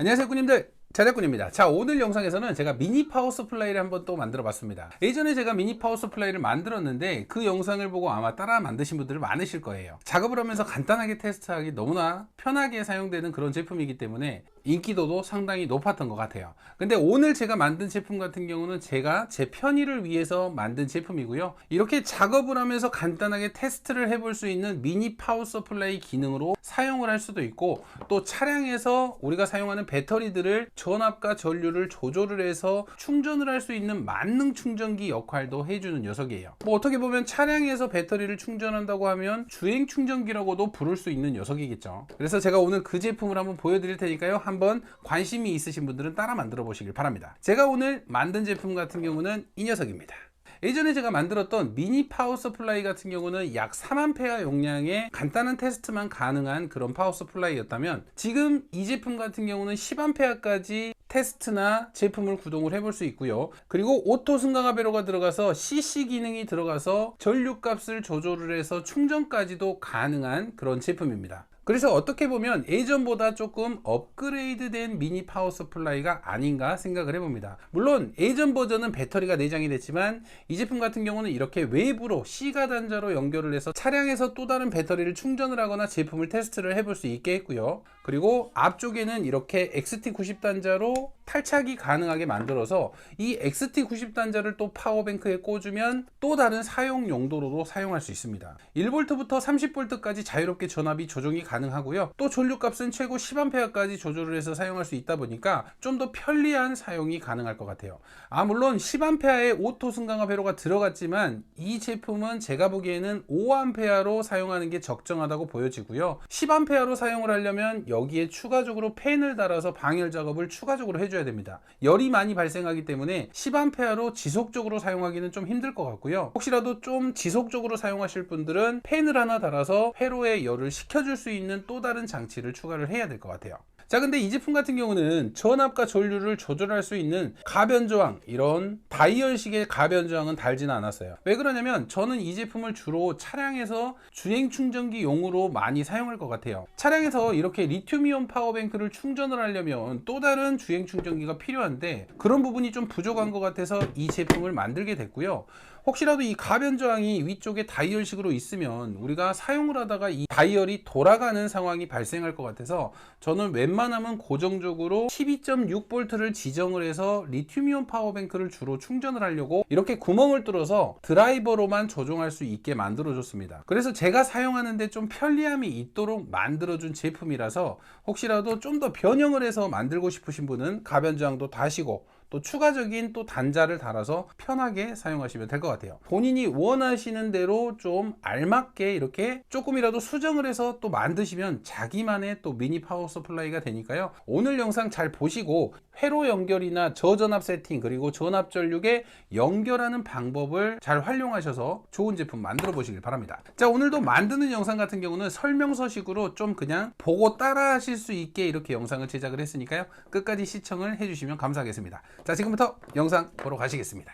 안녕하세요 꾸님들, 자작꾼입니다. 자, 오늘 영상에서는 제가 미니 파워 서플라이를 한번 또 만들어 봤습니다. 예전에 제가 미니 파워 서플라이를 만들었는데 그 영상을 보고 아마 따라 만드신 분들 많으실 거예요. 작업을 하면서 간단하게 테스트하기 너무나 편하게 사용되는 그런 제품이기 때문에 인기도도 상당히 높았던 것 같아요. 근데 오늘 제가 만든 제품 같은 경우는 제가 제 편의를 위해서 만든 제품이고요. 이렇게 작업을 하면서 간단하게 테스트를 해볼 수 있는 미니 파워 서플라이 기능으로 사용을 할 수도 있고, 또 차량에서 우리가 사용하는 배터리들을 전압과 전류를 조절을 해서 충전을 할 수 있는 만능 충전기 역할도 해주는 녀석이에요. 뭐 어떻게 보면 차량에서 배터리를 충전한다고 하면 주행 충전기라고도 부를 수 있는 녀석이겠죠. 그래서 제가 오늘 그 제품을 한번 보여드릴 테니까요, 한번 관심이 있으신 분들은 따라 만들어 보시길 바랍니다. 제가 오늘 만든 제품 같은 경우는 이 녀석입니다. 예전에 제가 만들었던 미니 파워 서플라이 같은 경우는 약 3A 용량의 간단한 테스트만 가능한 그런 파워 서플라이였다면, 지금 이 제품 같은 경우는 10A까지 테스트나 제품을 구동을 해볼 수 있고요. 그리고 오토 승강화 배로가 들어가서 CC 기능이 들어가서 전류값을 조절을 해서 충전까지도 가능한 그런 제품입니다. 그래서 어떻게 보면 예전보다 조금 업그레이드된 미니 파워 서플라이가 아닌가 생각을 해봅니다. 물론 예전 버전은 배터리가 내장이 됐지만 이 제품 같은 경우는 이렇게 외부로 C가 단자로 연결을 해서 차량에서 또 다른 배터리를 충전을 하거나 제품을 테스트를 해볼 수 있게 했고요. 그리고 앞쪽에는 이렇게 XT90 단자로 탈착이 가능하게 만들어서 이 XT90 단자를 또 파워뱅크에 꽂으면 또 다른 사용 용도로도 사용할 수 있습니다. 1V부터 30V까지 자유롭게 전압이 조정이 가능하고요. 또 전류값은 최고 10A까지 조절을 해서 사용할 수 있다 보니까 좀 더 편리한 사용이 가능할 것 같아요. 물론 10A의 오토 승강화 배로가 들어갔지만 이 제품은 제가 보기에는 5A로 사용하는 게 적정하다고 보여지고요. 10A로 사용을 하려면 여기에 추가적으로 팬을 달아서 방열 작업을 추가적으로 해줘야 됩니다. 열이 많이 발생하기 때문에 10A로 지속적으로 사용하기는 좀 힘들 것 같고요. 혹시라도 좀 지속적으로 사용하실 분들은 팬을 하나 달아서 회로에 열을 식혀줄 수 있는 또 다른 장치를 추가를 해야 될 것 같아요. 자, 근데 이 제품 같은 경우는 전압과 전류를 조절할 수 있는 가변 저항, 이런 다이얼식의 가변 저항은 달지는 않았어요. 왜 그러냐면 저는 이 제품을 주로 차량에서 주행 충전기 용으로 많이 사용할 것 같아요. 차량에서 이렇게 리튬이온 파워뱅크를 충전을 하려면 또 다른 주행 충전기가 필요한데 그런 부분이 좀 부족한 것 같아서 이 제품을 만들게 됐고요. 혹시라도 이 가변 저항이 위쪽에 다이얼식으로 있으면 우리가 사용을 하다가 이 다이얼이 돌아가는 상황이 발생할 것 같아서 저는 웬만하면 고정적으로 12.6V를 지정을 해서 리튬이온 파워뱅크를 주로 충전을 하려고 이렇게 구멍을 뚫어서 드라이버로만 조종할 수 있게 만들어 줬습니다. 그래서 제가 사용하는데 좀 편리함이 있도록 만들어 준 제품이라서 혹시라도 좀 더 변형을 해서 만들고 싶으신 분은 가변 저항도 다시고 또 추가적인 또 단자를 달아서 편하게 사용하시면 될 것 같아요. 본인이 원하시는 대로 좀 알맞게 이렇게 조금이라도 수정을 해서 또 만드시면 자기만의 또 미니 파워 서플라이가 되니까요. 오늘 영상 잘 보시고 회로 연결이나 저전압 세팅, 그리고 전압 전류에 연결하는 방법을 잘 활용하셔서 좋은 제품 만들어 보시길 바랍니다. 자, 오늘도 만드는 영상 같은 경우는 설명서식으로 좀 그냥 보고 따라 하실 수 있게 이렇게 영상을 제작을 했으니까요. 끝까지 시청을 해주시면 감사하겠습니다. 자, 지금부터 영상 보러 가시겠습니다.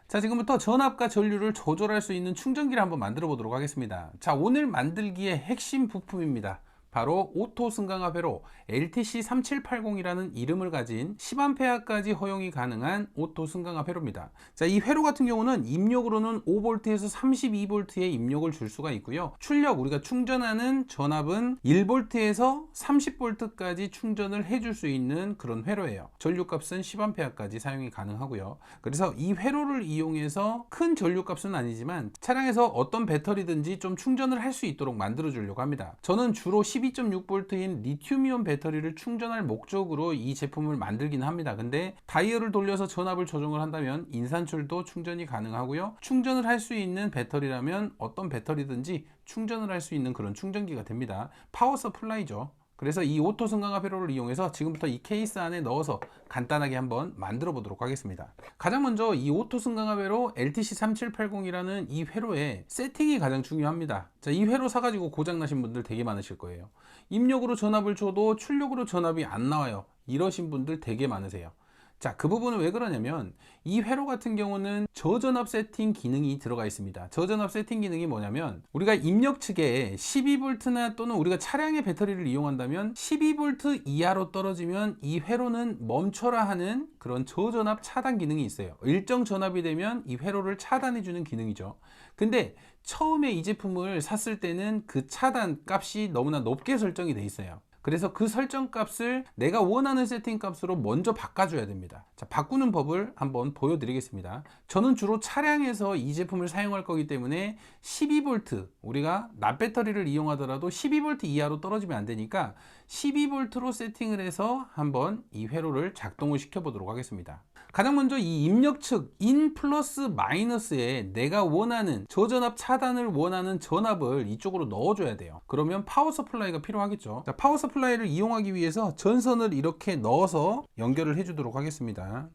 자, 지금부터 전압과 전류를 조절할 수 있는 충전기를 한번 만들어 보도록 하겠습니다. 자, 오늘 만들기의 핵심 부품입니다. 바로 오토 승강화 회로 LTC3780이라는 이름을 가진 10A까지 허용이 가능한 오토 승강화 회로입니다. 자, 이 회로 같은 경우는 입력으로는 5V에서 32V의 입력을 줄 수가 있고요. 출력, 우리가 충전하는 전압은 1V에서 30V까지 충전을 해줄 수 있는 그런 회로예요. 전류값은 10A까지 사용이 가능하고요. 그래서 이 회로를 이용해서 큰 전류값은 아니지만 차량에서 어떤 배터리든지 좀 충전을 할 수 있도록 만들어 주려고 합니다. 저는 주로 12.6V인 리튬이온 배터리를 충전할 목적으로 이 제품을 만들기는 합니다. 근데 다이얼을 돌려서 전압을 조정을 한다면 인산철도 충전이 가능하고요. 충전을 할 수 있는 배터리라면 어떤 배터리든지 충전을 할 수 있는 그런 충전기가 됩니다. 파워 서플라이죠. 그래서 이 오토 승강화 회로를 이용해서 지금부터 이 케이스 안에 넣어서 간단하게 한번 만들어 보도록 하겠습니다. 가장 먼저 이 오토 승강화 회로 LTC3780이라는 이 회로의 세팅이 가장 중요합니다. 자, 이 회로 사가지고 고장나신 분들 되게 많으실 거예요. 입력으로 전압을 줘도 출력으로 전압이 안 나와요. 이러신 분들 되게 많으세요. 자, 그 부분은 왜 그러냐면 이 회로 같은 경우는 저전압 세팅 기능이 들어가 있습니다. 저전압 세팅 기능이 뭐냐면 우리가 입력 측에 12V나 또는 우리가 차량의 배터리를 이용한다면 12V 이하로 떨어지면 이 회로는 멈춰라 하는 그런 저전압 차단 기능이 있어요. 일정 전압이 되면 이 회로를 차단해 주는 기능이죠. 근데 처음에 이 제품을 샀을 때는 그 차단 값이 너무나 높게 설정이 돼 있어요. 그래서 그 설정 값을 내가 원하는 세팅 값으로 먼저 바꿔줘야 됩니다. 자, 바꾸는 법을 한번 보여드리겠습니다. 저는 주로 차량에서 이 제품을 사용할 거기 때문에 12V, 우리가 납 배터리를 이용하더라도 12V 이하로 떨어지면 안 되니까 12V로 세팅을 해서 한번 이 회로를 작동을 시켜 보도록 하겠습니다. 가장 먼저 이 입력 측 인 플러스 마이너스에 내가 원하는 저전압 차단을 원하는 전압을 이쪽으로 넣어줘야 돼요. 그러면 파워 서플라이가 필요하겠죠. 자, 파워 서플라이를 이용하기 위해서 전선을 이렇게 넣어서 연결을 해주도록 하겠습니다.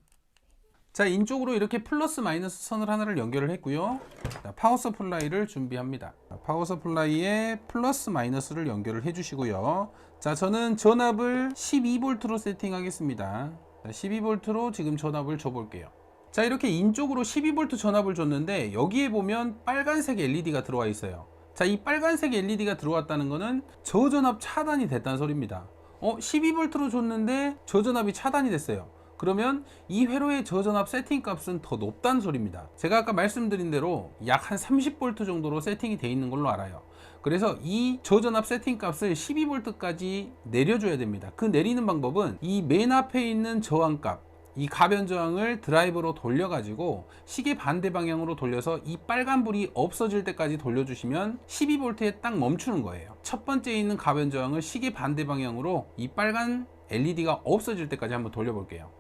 자, 인쪽으로 이렇게 플러스 마이너스 선을 하나를 연결을 했고요. 자, 파워 서플라이를 준비합니다. 자, 파워 서플라이에 플러스 마이너스를 연결을 해주시고요. 자, 저는 전압을 12V로 세팅하겠습니다. 12V로 지금 전압을 줘볼게요. 자, 이렇게 인쪽으로 12V 전압을 줬는데 여기에 보면 빨간색 LED가 들어와 있어요. 자, 이 빨간색 LED가 들어왔다는 것은 저전압 차단이 됐다는 소리입니다. 12V로 줬는데 저전압이 차단이 됐어요. 그러면 이 회로의 저전압 세팅 값은 더 높다는 소리입니다. 제가 아까 말씀드린 대로 약 한 30V 정도로 세팅이 되어 있는 걸로 알아요. 그래서 이 저전압 세팅 값을 12V까지 내려줘야 됩니다. 그 내리는 방법은 이 맨 앞에 있는 저항값, 이 가변 저항을 드라이버로 돌려 가지고 시계 반대 방향으로 돌려서 이 빨간 불이 없어질 때까지 돌려주시면 12V에 딱 멈추는 거예요. 첫 번째 있는 가변 저항을 시계 반대 방향으로 이 빨간 LED가 없어질 때까지 한번 돌려볼게요.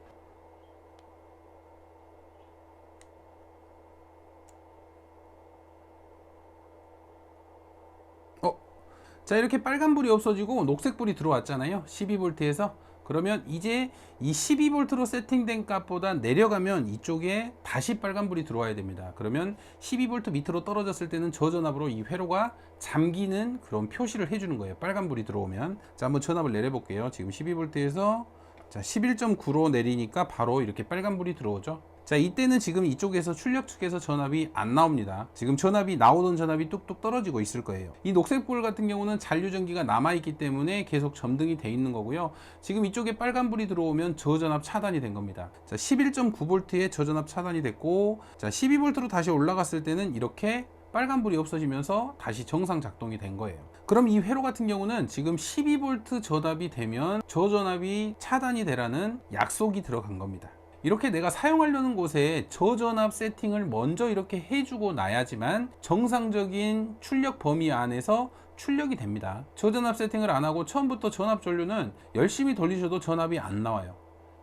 자, 이렇게 빨간불이 없어지고 녹색불이 들어왔잖아요. 12V에서. 그러면 이제 이 12V로 세팅된 값보다 내려가면 이쪽에 다시 빨간불이 들어와야 됩니다. 그러면 12V 밑으로 떨어졌을 때는 저전압으로 이 회로가 잠기는 그런 표시를 해주는 거예요. 빨간불이 들어오면. 자, 한번 전압을 내려볼게요. 지금 12V에서 자, 11.9로 내리니까 바로 이렇게 빨간불이 들어오죠. 자, 이때는 지금 이쪽에서 출력 측에서 전압이 안 나옵니다. 지금 전압이 나오던 전압이 뚝뚝 떨어지고 있을 거예요. 이 녹색불 같은 경우는 잔류전기가 남아있기 때문에 계속 점등이 돼 있는 거고요. 지금 이쪽에 빨간불이 들어오면 저전압 차단이 된 겁니다. 자, 11.9V에 저전압 차단이 됐고, 자, 12V로 다시 올라갔을 때는 이렇게 빨간불이 없어지면서 다시 정상 작동이 된 거예요. 그럼 이 회로 같은 경우는 지금 12V 전압이 되면 저전압이 차단이 되라는 약속이 들어간 겁니다. 이렇게 내가 사용하려는 곳에 저전압 세팅을 먼저 이렇게 해주고 나야지만 정상적인 출력 범위 안에서 출력이 됩니다. 저전압 세팅을 안 하고 처음부터 전압 전류는 열심히 돌리셔도 전압이 안 나와요.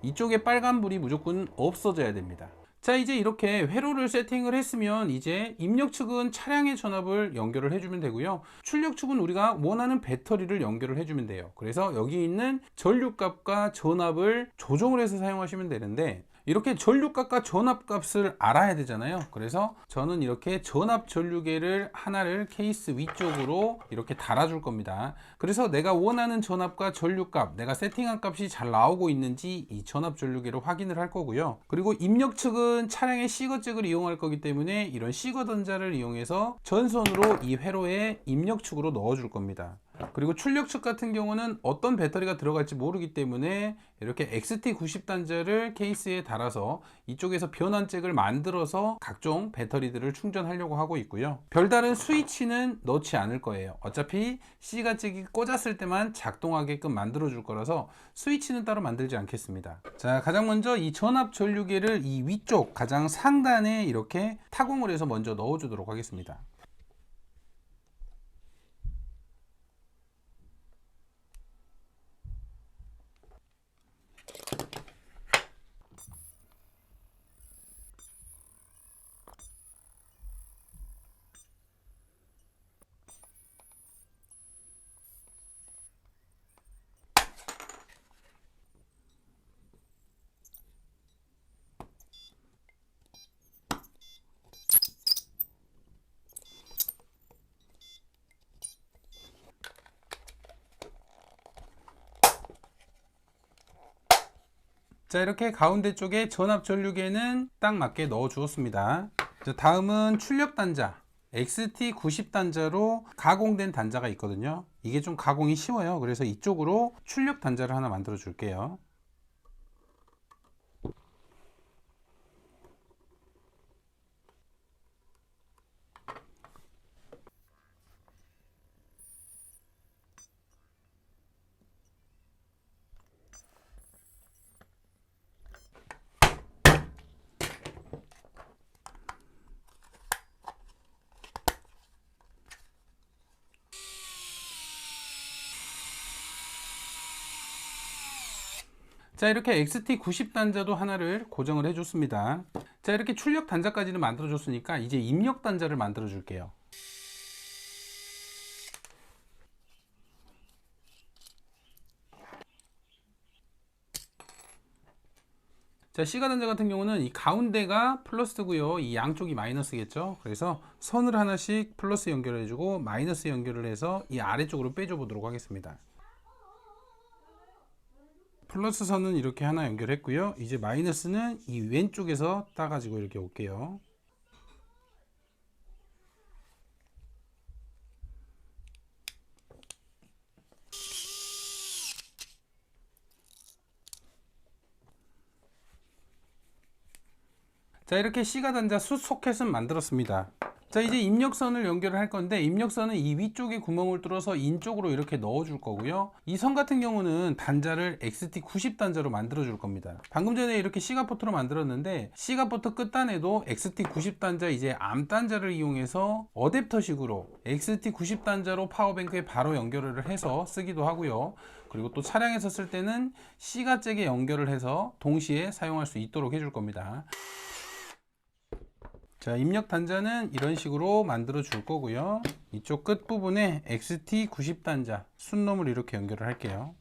이쪽에 빨간불이 무조건 없어져야 됩니다. 자, 이제 이렇게 회로를 세팅을 했으면 이제 입력 측은 차량의 전압을 연결을 해주면 되고요. 출력 측은 우리가 원하는 배터리를 연결을 해주면 돼요. 그래서 여기 있는 전류값과 전압을 조정을 해서 사용하시면 되는데, 이렇게 전류값과 전압값을 알아야 되잖아요. 그래서 저는 이렇게 전압 전류계를 하나를 케이스 위쪽으로 이렇게 달아줄 겁니다. 그래서 내가 원하는 전압과 전류값, 내가 세팅한 값이 잘 나오고 있는지 이 전압 전류계로 확인을 할 거고요. 그리고 입력 측은 차량의 시거잭을 이용할 거기 때문에 이런 시거 던자를 이용해서 전선으로 이 회로에 입력 측으로 넣어줄 겁니다. 그리고 출력 측 같은 경우는 어떤 배터리가 들어갈지 모르기 때문에 이렇게 XT90 단자를 케이스에 달아서 이쪽에서 변환 잭을 만들어서 각종 배터리들을 충전하려고 하고 있고요. 별다른 스위치는 넣지 않을 거예요. 어차피 C가 잭이 꽂았을 때만 작동하게끔 만들어 줄 거라서 스위치는 따로 만들지 않겠습니다. 자, 가장 먼저 이 전압 전류계를 이 위쪽 가장 상단에 이렇게 타공을 해서 먼저 넣어 주도록 하겠습니다. 자, 이렇게 가운데 쪽에 전압 전류계는 딱 맞게 넣어 주었습니다. 자, 다음은 출력 단자 XT90 단자로 가공된 단자가 있거든요. 이게 좀 가공이 쉬워요. 그래서 이쪽으로 출력 단자를 하나 만들어 줄게요. 자, 이렇게 XT90 단자도 하나를 고정을 해 줬습니다. 자, 이렇게 출력 단자까지는 만들어 줬으니까 이제 입력 단자를 만들어 줄게요. 자, C가 단자 같은 경우는 이 가운데가 플러스고요. 이 양쪽이 마이너스겠죠. 그래서 선을 하나씩 플러스 연결해 주고 마이너스 연결을 해서 이 아래쪽으로 빼줘 보도록 하겠습니다. 플러스 선은 이렇게 하나 연결했고요. 이제 마이너스는 이 왼쪽에서 따가지고 이렇게 올게요. 자, 이렇게 C가 단자 수 소켓은 만들었습니다. 자, 이제 입력선을 연결을 할 건데 입력선은 이 위쪽에 구멍을 뚫어서 인 쪽으로 이렇게 넣어 줄 거고요. 이 선 같은 경우는 단자를 XT90 단자로 만들어 줄 겁니다. 방금 전에 이렇게 C가 포트로 만들었는데 C가 포트 끝단에도 XT90 단자 이제 암 단자를 이용해서 어댑터 식으로 XT90 단자로 파워뱅크에 바로 연결을 해서 쓰기도 하고요. 그리고 또 차량에서 쓸 때는 C가 잭에 연결을 해서 동시에 사용할 수 있도록 해줄 겁니다. 자, 입력 단자는 이런 식으로 만들어 줄 거고요. 이쪽 끝부분에 XT90 단자 순놈을 이렇게 연결을 할게요.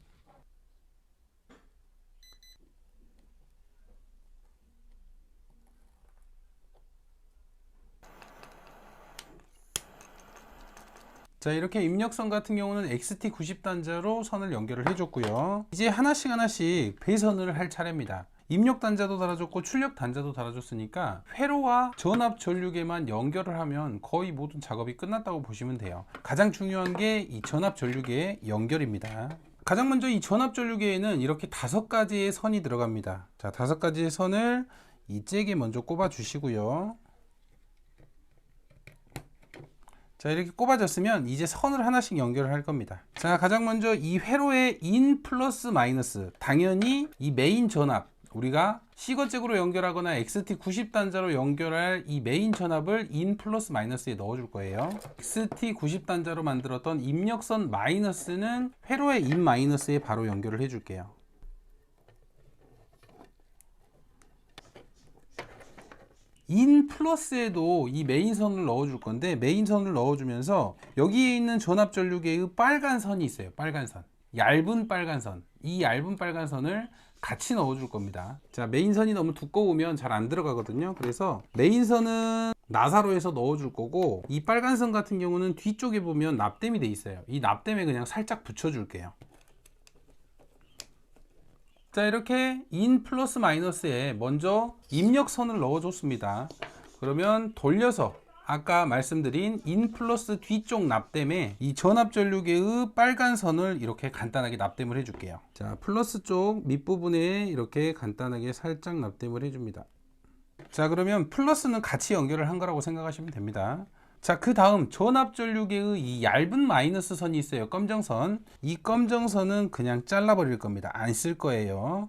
자, 이렇게 입력선 같은 경우는 XT90 단자로 선을 연결을 해줬고요. 이제 하나씩 배선을 할 차례입니다. 입력 단자도 달아줬고 출력 단자도 달아줬으니까 회로와 전압 전류계만 연결을 하면 거의 모든 작업이 끝났다고 보시면 돼요. 가장 중요한 게 이 전압 전류계 연결입니다. 가장 먼저 이 전압 전류계에는 이렇게 5가지의 선이 들어갑니다. 자, 5가지의 선을 이 잭에 먼저 꼽아 주시고요. 자, 이렇게 꼽아졌으면 이제 선을 하나씩 연결을 할 겁니다. 자, 가장 먼저 이 회로의 인 플러스 마이너스, 당연히 이 메인 전압, 우리가 C거잭으로 연결하거나 XT90 단자로 연결할 이 메인 전압을 인 플러스 마이너스에 넣어 줄 거예요. XT90 단자로 만들었던 입력선 마이너스는 회로의 인 마이너스에 바로 연결을 해 줄게요. 인 플러스에도 이 메인선을 넣어줄 건데 메인선을 넣어주면서 여기에 있는 전압 전류계의 빨간 선이 있어요. 빨간 선, 얇은 빨간 선, 이 얇은 빨간 선을 같이 넣어줄 겁니다. 자, 메인선이 너무 두꺼우면 잘 안 들어가거든요. 그래서 메인선은 나사로에서 넣어줄 거고 이 빨간 선 같은 경우는 뒤쪽에 보면 납땜이 돼 있어요. 이 납땜에 그냥 살짝 붙여줄게요. 자, 이렇게 인 플러스 마이너스에 먼저 입력선을 넣어줬습니다. 그러면 돌려서 아까 말씀드린 인 플러스 뒤쪽 납땜에 이 전압 전류계의 빨간 선을 이렇게 간단하게 납땜을 해줄게요. 자, 플러스 쪽 밑부분에 이렇게 간단하게 살짝 납땜을 해줍니다. 자, 그러면 플러스는 같이 연결을 한 거라고 생각하시면 됩니다. 자, 그 다음 전압 전류계의 이 얇은 마이너스 선이 있어요. 검정선. 이 검정선은 그냥 잘라 버릴 겁니다. 안 쓸 거예요.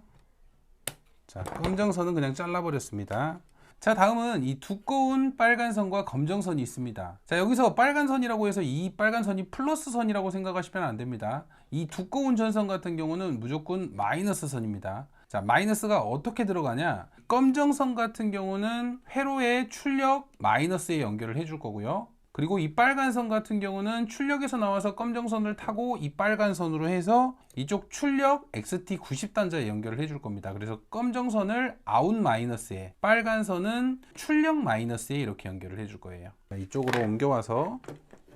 자, 검정선은 그냥 잘라 버렸습니다. 자, 다음은 이 두꺼운 빨간 선과 검정 선이 있습니다. 자, 여기서 빨간 선이라고 해서 이 빨간 선이 플러스 선이라고 생각하시면 안 됩니다. 이 두꺼운 전선 같은 경우는 무조건 마이너스 선입니다. 자, 마이너스가 어떻게 들어가냐? 검정 선 같은 경우는 회로의 출력 마이너스에 연결을 해줄 거고요. 그리고 이 빨간 선 같은 경우는 출력에서 나와서 검정 선을 타고 이 빨간 선으로 해서 이쪽 출력 XT90 단자에 연결을 해줄 겁니다. 그래서 검정 선을 아웃 마이너스에, 빨간 선은 출력 마이너스에 이렇게 연결을 해줄 거예요. 이쪽으로 옮겨와서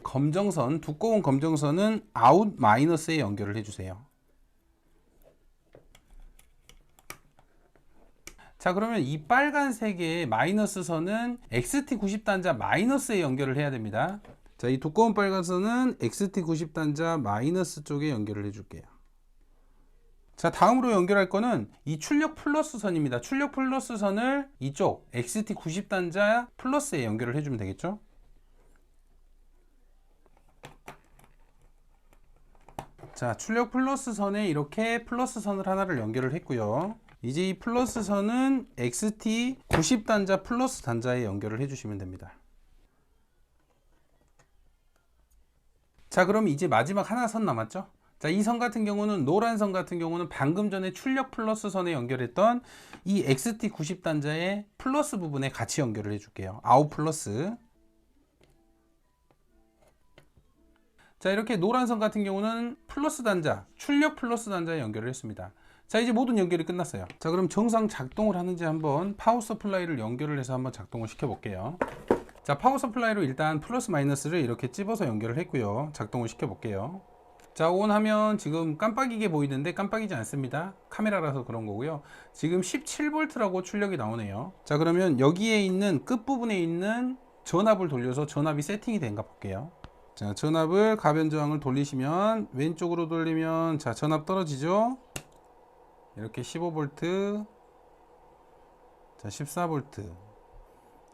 검정선, 두꺼운 검정선은 아웃 마이너스에 연결을 해주세요. 자, 그러면 이 빨간색의 마이너스 선은 XT90 단자 마이너스에 연결을 해야 됩니다. 자, 이 두꺼운 빨간 선은 XT90 단자 마이너스 쪽에 연결을 해줄게요. 자, 다음으로 연결할 거는 이 출력 플러스 선입니다. 출력 플러스 선을 이쪽 XT90 단자 플러스에 연결을 해주면 되겠죠. 자, 출력 플러스 선에 이렇게 플러스 선을 하나를 연결을 했고요. 이제 이 플러스 선은 XT90 단자 플러스 단자에 연결을 해주시면 됩니다. 자, 그럼 이제 마지막 하나 선 남았죠. 자, 이 선 같은 경우는 노란 선 같은 경우는 방금 전에 출력 플러스 선에 연결했던 이 XT90 단자의 플러스 부분에 같이 연결을 해줄게요. 아웃 플러스. 자, 이렇게 노란 선 같은 경우는 플러스 단자, 출력 플러스 단자에 연결을 했습니다. 자, 이제 모든 연결이 끝났어요. 자, 그럼 정상 작동을 하는지 한번 파워 서플라이를 연결을 해서 한번 작동을 시켜 볼게요. 자, 파워 서플라이로 일단 플러스 마이너스를 이렇게 찝어서 연결을 했고요. 작동을 시켜 볼게요. 자, 온 하면 지금 깜빡이게 보이는데 깜빡이지 않습니다. 카메라라서 그런 거고요. 지금 17V라고 출력이 나오네요. 자, 그러면 여기에 있는 끝부분에 있는 전압을 돌려서 전압이 세팅이 된가 볼게요. 자, 전압을 가변 저항을 돌리시면 왼쪽으로 돌리면 자, 전압 떨어지죠. 이렇게 15V, 자, 14V.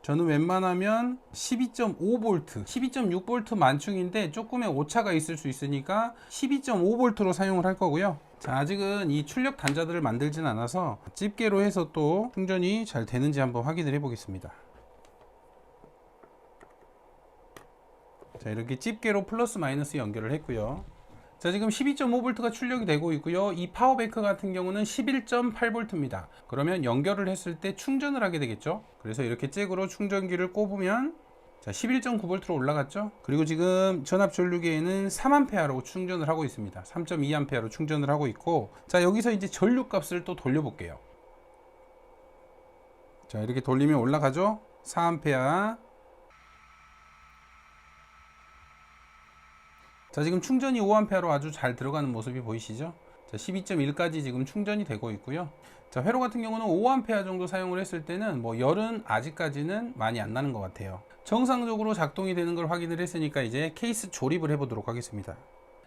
저는 웬만하면 12.5V, 12.6V 만충인데 조금의 오차가 있을 수 있으니까 12.5V로 사용을 할 거고요. 자, 아직은 이 출력 단자들을 만들진 않아서 집게로 해서 또 충전이 잘 되는지 한번 확인을 해 보겠습니다. 자, 이렇게 집게로 플러스 마이너스 연결을 했고요. 자, 지금 12.5V가 출력이 되고 있고요. 이 파워뱅크 같은 경우는 11.8V입니다. 그러면 연결을 했을 때 충전을 하게 되겠죠. 그래서 이렇게 잭으로 충전기를 꼽으면 자, 11.9V로 올라갔죠. 그리고 지금 전압 전류계에는 3A로 충전을 하고 있습니다. 3.2A로 충전을 하고 있고, 자, 여기서 이제 전류 값을 또 돌려볼게요. 자, 이렇게 돌리면 올라가죠. 4A. 자, 지금 충전이 5A로 아주 잘 들어가는 모습이 보이시죠? 자, 12.1까지 지금 충전이 되고 있고요. 자, 회로 같은 경우는 5A 정도 사용을 했을 때는 뭐 열은 아직까지는 많이 안 나는 것 같아요. 정상적으로 작동이 되는 걸 확인을 했으니까 이제 케이스 조립을 해 보도록 하겠습니다.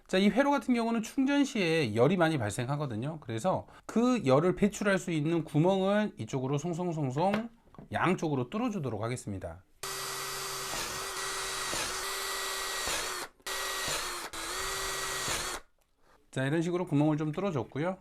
자, 이 회로 같은 경우는 충전 시에 열이 많이 발생하거든요. 그래서 그 열을 배출할 수 있는 구멍을 이쪽으로 송송송송 양쪽으로 뚫어 주도록 하겠습니다. 자, 이런 식으로 구멍을 좀 뚫어줬고요.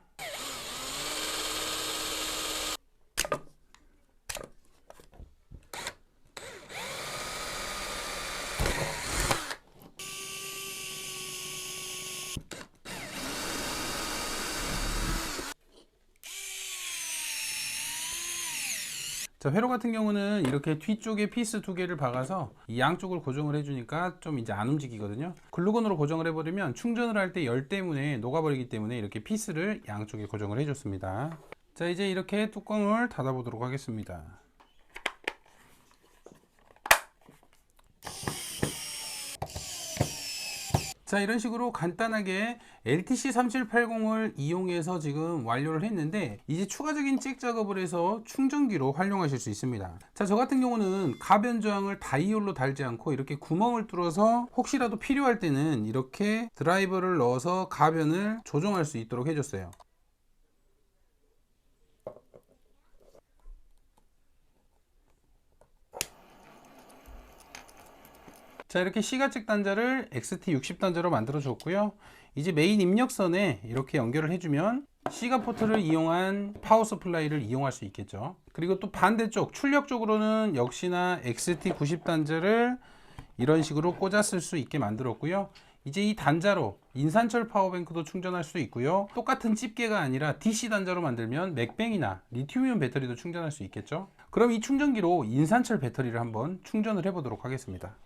자, 회로 같은 경우는 이렇게 뒤쪽에 피스 두 개를 박아서 이 양쪽을 고정을 해주니까 좀 이제 안 움직이거든요. 글루건으로 고정을 해버리면 충전을 할 때 열 때문에 녹아버리기 때문에 이렇게 피스를 양쪽에 고정을 해줬습니다. 자, 이제 이렇게 뚜껑을 닫아 보도록 하겠습니다. 자, 이런 식으로 간단하게 LTC3780을 이용해서 지금 완료를 했는데 이제 추가적인 잭 작업을 해서 충전기로 활용하실 수 있습니다. 자, 저 같은 경우는 가변 저항을 다이올로 달지 않고 이렇게 구멍을 뚫어서 혹시라도 필요할 때는 이렇게 드라이버를 넣어서 가변을 조정할 수 있도록 해줬어요. 자, 이렇게 C가잭 단자를 XT60 단자로 만들어 줬고요. 이제 메인 입력선에 이렇게 연결을 해주면 C가 포트를 이용한 파워 서플라이를 이용할 수 있겠죠. 그리고 또 반대쪽 출력 쪽으로는 역시나 XT90 단자를 이런 식으로 꽂았을 수 있게 만들었고요. 이제 이 단자로 인산철 파워뱅크도 충전할 수 있고요. 똑같은 집게가 아니라 DC 단자로 만들면 맥뱅이나 리튬이온 배터리도 충전할 수 있겠죠. 그럼 이 충전기로 인산철 배터리를 한번 충전을 해 보도록 하겠습니다.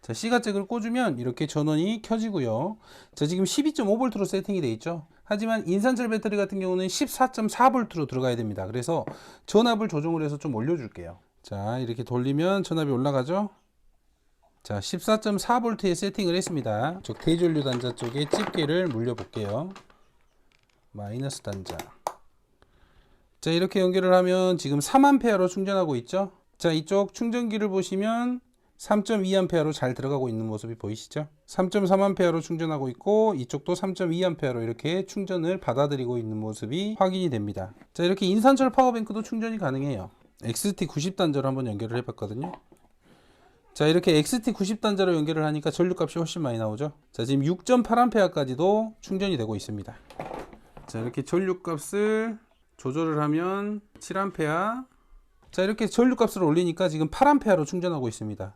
자, C가잭을 꽂으면 이렇게 전원이 켜지고요. 자, 지금 12.5V로 세팅이 되어 있죠. 하지만 인산철 배터리 같은 경우는 14.4V로 들어가야 됩니다. 그래서 전압을 조정을 해서 좀 올려줄게요. 자, 이렇게 돌리면 전압이 올라가죠. 자, 14.4V에 세팅을 했습니다. 저 대전류 단자 쪽에 집게를 물려 볼게요. 마이너스 단자. 자, 이렇게 연결을 하면 지금 3A로 충전하고 있죠. 자, 이쪽 충전기를 보시면 3.2A로 잘 들어가고 있는 모습이 보이시죠? 3.3A로 충전하고 있고 이쪽도 3.2A로 이렇게 충전을 받아들이고 있는 모습이 확인이 됩니다. 자, 이렇게 인산철 파워뱅크도 충전이 가능해요. XT90단자로 한번 연결을 해봤거든요. 자, 이렇게 XT90단자로 연결을 하니까 전류값이 훨씬 많이 나오죠. 자, 지금 6.8A까지도 충전이 되고 있습니다. 자, 이렇게 전류값을 조절을 하면 7A. 자, 이렇게 전류값을 올리니까 지금 8A로 충전하고 있습니다.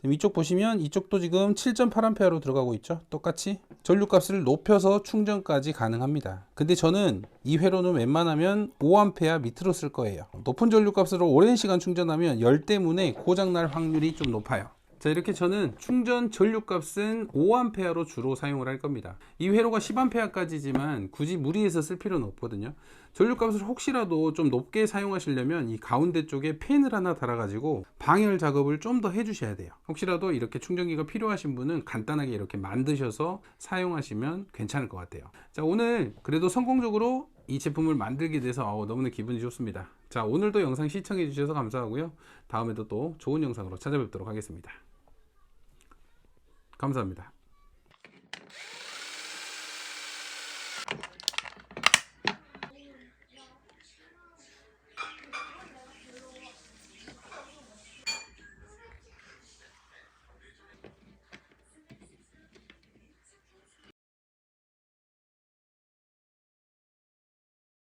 이쪽 보시면 이쪽도 지금 7.8A로 들어가고 있죠. 똑같이 전류값을 높여서 충전까지 가능합니다. 근데 저는 이 회로는 웬만하면 5A 밑으로 쓸 거예요. 높은 전류값으로 오랜 시간 충전하면 열 때문에 고장날 확률이 좀 높아요. 자, 이렇게 저는 충전 전류값은 5A로 주로 사용을 할 겁니다. 이 회로가 10A까지지만 굳이 무리해서 쓸 필요는 없거든요. 전류값을 혹시라도 좀 높게 사용하시려면 이 가운데 쪽에 팬을 하나 달아 가지고 방열 작업을 좀 더 해 주셔야 돼요. 혹시라도 이렇게 충전기가 필요하신 분은 간단하게 이렇게 만드셔서 사용하시면 괜찮을 것 같아요. 자, 오늘 그래도 성공적으로 이 제품을 만들게 돼서 너무나 기분이 좋습니다. 자, 오늘도 영상 시청해 주셔서 감사하고요. 다음에도 또 좋은 영상으로 찾아뵙도록 하겠습니다. 감사합니다.